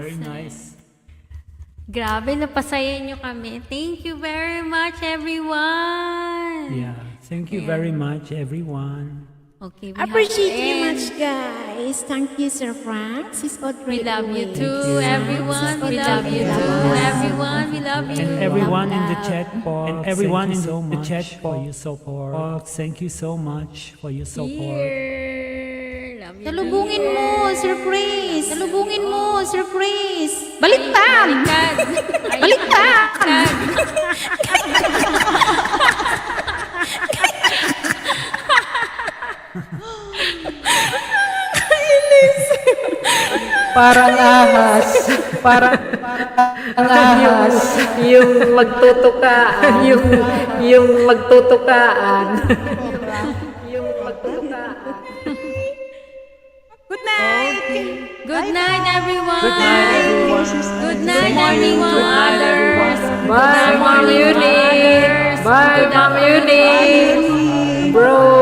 Very nice. Grabe, napasaya nyo kami. Thank you very much, everyone. Yeah. Thank you very much, everyone. Okay, we Appreciate have to you end. much, guys. Thank you, Sir Frank. Sis Audrey. We love you always. too, everyone. We love you too, everyone. We love you. And everyone in the Love. chat box. And everyone in the chat for your support. Thank you so much for your support. Here. Love you. Salubungin mo, surprise! Salubungin mo, surprise! Baliktad! Baliktad. Ay, Baliktad! Parang ahas. Parang ahas. Yung magtutukaan. Yung magtutukaan. Yung magtutukaan. Good night! Good night, everyone. Good night, everyone. Good night, everyone. Good night, everyone. Bye, Mom Eunice. Bye, Mom Eunice. Bro.